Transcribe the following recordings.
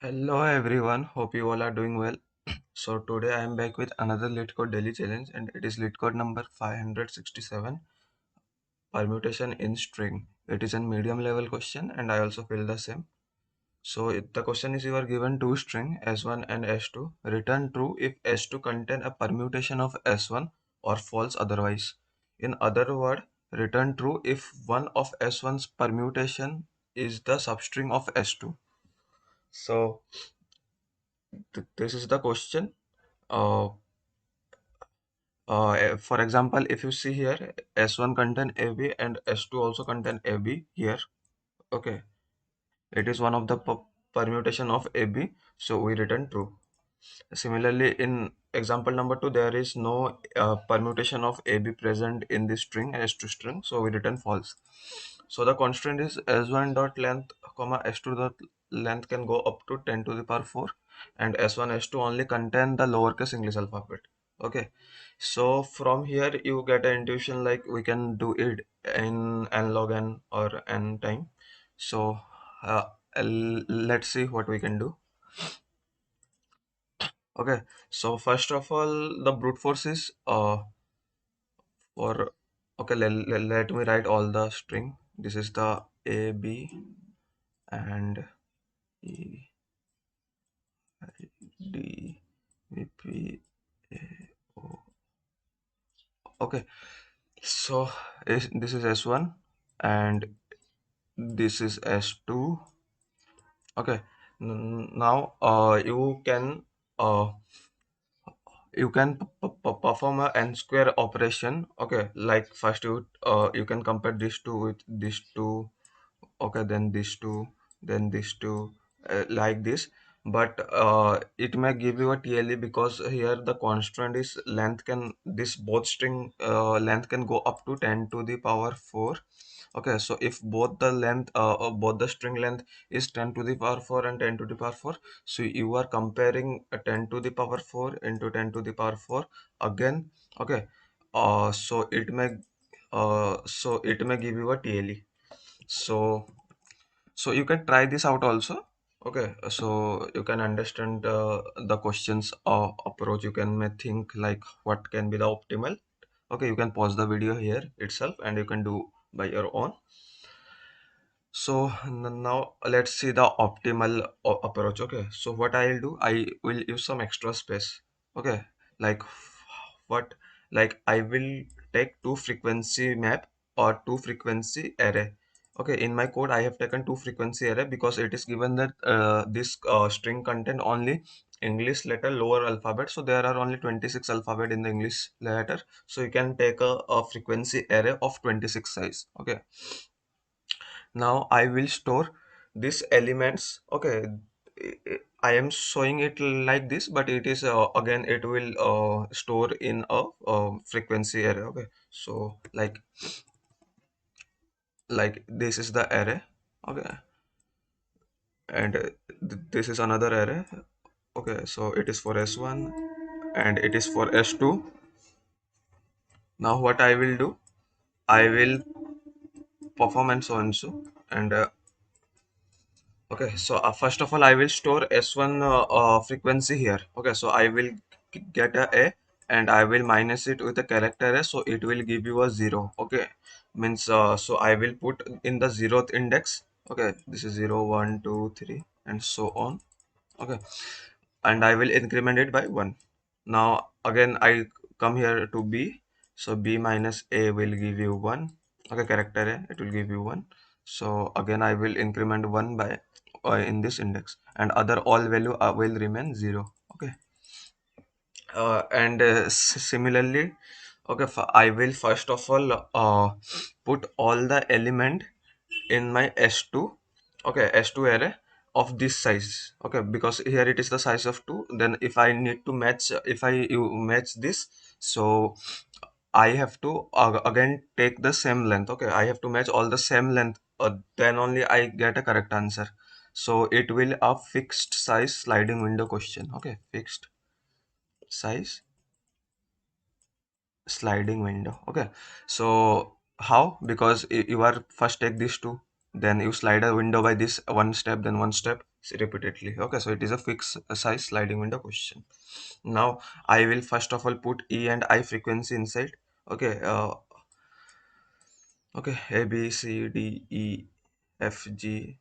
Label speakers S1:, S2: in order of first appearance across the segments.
S1: Hello everyone, hope you all are doing well. So today I am back with another Leetcode Daily Challenge and it is Leetcode number 567, Permutation in String. It is a medium level question and I also feel the same. So the question is, you are given two string S1 and S2. Return true if S2 contain a permutation of S1 or false otherwise. In other word, return true if one of S1's permutation is the substring of S2. So this is the question. Uh, for example, if you see here, S1 contain AB and S2 also contain AB here. Okay, it is one of the permutation of AB, so we return true. Similarly, in example number 2, there is no permutation of AB present in this string S2 string, so we return false. So the constraint is S1 dot length comma S2 dot length can go up to 10 to the power 4, and S1 S2 only contain the lowercase English alphabet. Okay, so from here you get an intuition like we can do it in n log n or n time. So uh, let's see what we can do. Okay, so first of all, the brute force is for okay. Let me write all the string. This is the A, B, and E, D, V, P, A, O. Okay, so this is S1 and this is S2. Okay, now uh, you can perform a n square operation. Okay, like first you can compare these two with these two. Okay, then these two, then these two, like this. But it may give you a TLE because here the constant is length can, this both string length can go up to 10 to the power 4. Okay, so if both the length both the string length is 10 to the power 4 and 10 to the power 4, so you are comparing a 10 to the power 4 into 10 to the power 4 again. Okay, so it may give you a TLE. So you can try this out also. Okay, so you can understand the questions approach. You can may think like what can be the optimal. Okay, you can pause the video here itself and you can do by your own. So now let's see the optimal approach. Okay, so what I'll do, I will use some extra space. Okay, like what, like I will take two frequency map or two frequency array. Okay, in my code I have taken two frequency array because it is given that this string contain only English letter lower alphabet, so there are only 26 alphabet in the English letter, so you can take a frequency array of 26 size. Okay, now I will store these elements. Okay, I am showing it like this, but it is again it will store in a frequency array. Okay, so like this is the array. Okay, and this is another array. Okay, so it is for S1 and it is for S2. Now what I will do, I will perform and so and so, and okay, so first of all, I will store S1 frequency here. Okay, so I will get a and I will minus it with a character A, so it will give you a 0. Okay, means so I will put in the 0th index. Okay, this is 0, 1, 2, 3, and so on. Okay, and I will increment it by 1. Now again, I come here to B, so B minus A will give you 1. Okay, character A, it will give you 1. So again I will increment 1 by in this index, and other all value will remain 0. Okay, and similarly, okay, I will first of all put all the element in my S2. Okay, S2 array of this size. Okay, because here it is the size of 2, then if I need to match, if I you match this, so I have to again take the same length. Okay, I have to match all the same length, then only I get a correct answer. So it will a fixed size sliding window question. Okay, fixed size sliding window. Okay, so how? Because you are first take these two, then you slide a window by this one step, then one step. repeatedly. Okay, so it is a fixed size sliding window question. Now I will first of all put E and I frequency inside. Okay, okay, A B C D E F G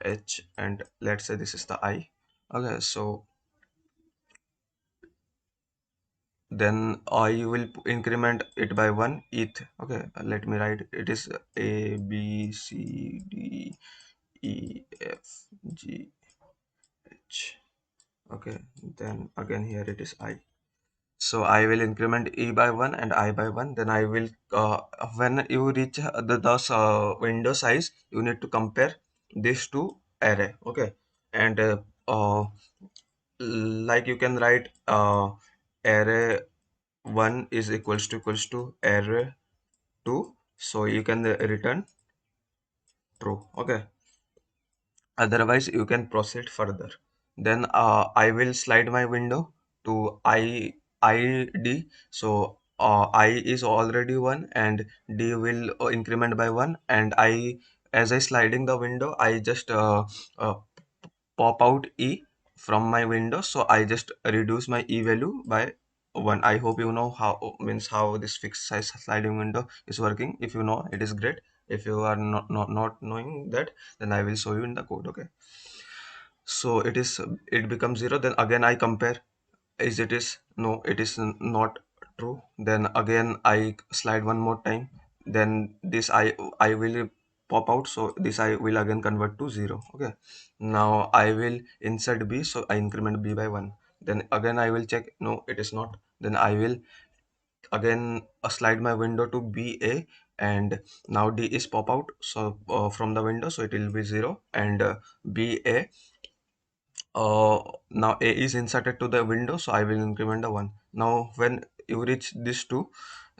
S1: H, and let's say this is the I. Okay, so then I will increment it by one ETH. Okay, let me write it is A B C D E F G H. Okay, then again here it is I. So I will increment E by 1 and I by 1. Then I will, when you reach the window size, you need to compare these two array. Okay, and like you can write array 1 is equals to array 2. So you can return true. Okay, otherwise you can proceed further. Then I will slide my window to id. So I is already 1 and d will increment by 1, and I, as I sliding the window, I just uh, pop out e from my window, so I just reduce my e value by 1. I hope you know how, means how this fixed size sliding window is working. If you know, it is great. If you are not knowing that, then I will show you in the code. Okay, so it becomes 0. Then again I compare, is it is no, it is not true. Then again I slide one more time, then this I will pop out, so this I will again convert to 0. Okay, now I will insert b, so I increment b by 1. Then again I will check, no, it is not. Then I will again slide my window to ba, and now d is pop out, so from the window, so it will be 0, and ba, now a is inserted to the window, so I will increment the 1. Now when you reach this 2,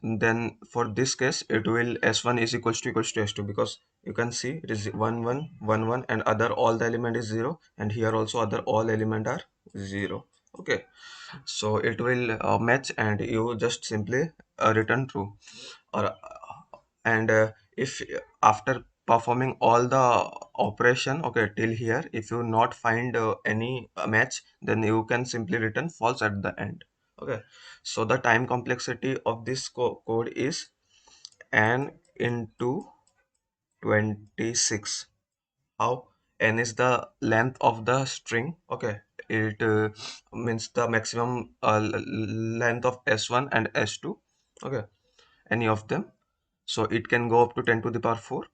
S1: then for this case it will s1 is equals to s2, because you can see it is 1 1 1 1, and other all the element is 0, and here also other all element are 0. Okay, so it will match, and you just simply return true. Or and if after performing all the operation, okay, till here, if you not find any match, then you can simply return false at the end. Okay, so the time complexity of this code is n into 26. How? N is the length of the string. Okay, it means the maximum length of s1 and s2. Okay, any of them, so it can go up to 10 to the power 4,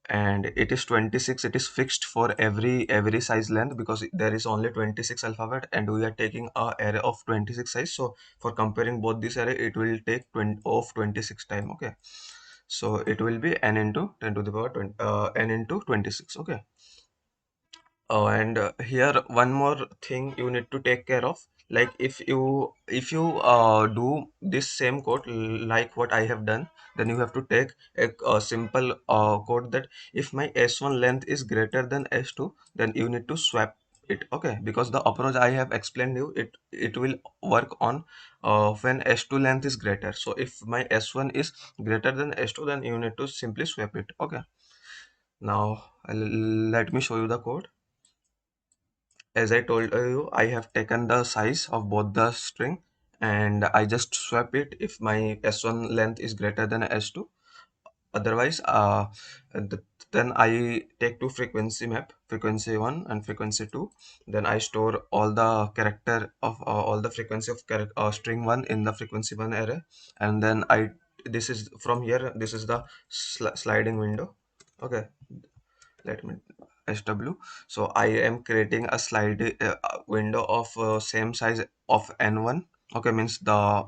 S1: and it is 26. It is fixed for every size length, because there is only 26 alphabet and we are taking a array of 26 size. So for comparing both this array, it will take 26 time. Okay, so it will be n into 10 to the power 20, n into 26. Okay, and here one more thing you need to take care of. Like if you do this same code like what I have done, then you have to take a simple code that if my s1 length is greater than s2, then you need to swap it. Okay, because the approach I have explained you, it will work on when s2 length is greater. So if my s1 is greater than s2, then you need to simply swap it. Okay, now let me show you the code. As I told you, I have taken the size of both the string, and I just swap it if my s1 length is greater than s2. Otherwise, th- then I take two frequency map, frequency 1 and frequency 2. Then I store all the character of all the frequency of string 1 in the frequency 1 array, and then this is from here, this is the sliding window. Okay, let me sw. So I am creating a slide window of same size of n1. Okay, means the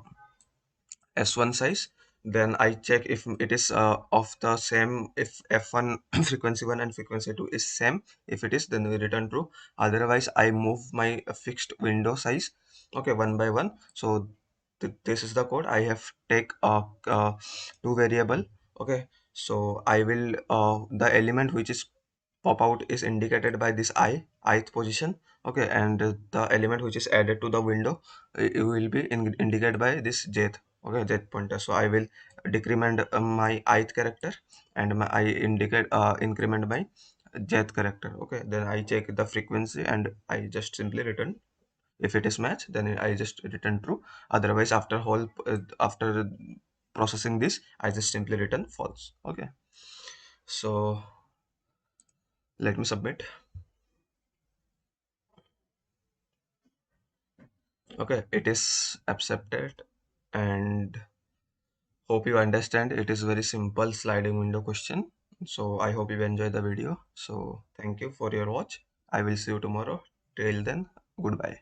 S1: s1 size. Then I check if it is of the same, if f1 frequency 1 and frequency 2 is same. If it is, then we return true. Otherwise I move my fixed window size, okay, one by one. So this is the code. I have take two variable. Okay, so I will the element which is pop out is indicated by this ith position. Okay, and the element which is added to the window, it will be indicated by this jth. Okay, jth pointer. So I will decrement my ith character, and I indicate increment my jth character. Okay, then I check the frequency and I just simply return. If it is match, then I just return true. Otherwise, after processing this, I just simply return false. Okay, so let me submit. Okay, it is accepted. And hope you understand, it is very simple sliding window question. So I hope you enjoy the video. So thank you for your watch. I will see you tomorrow. Till then, goodbye.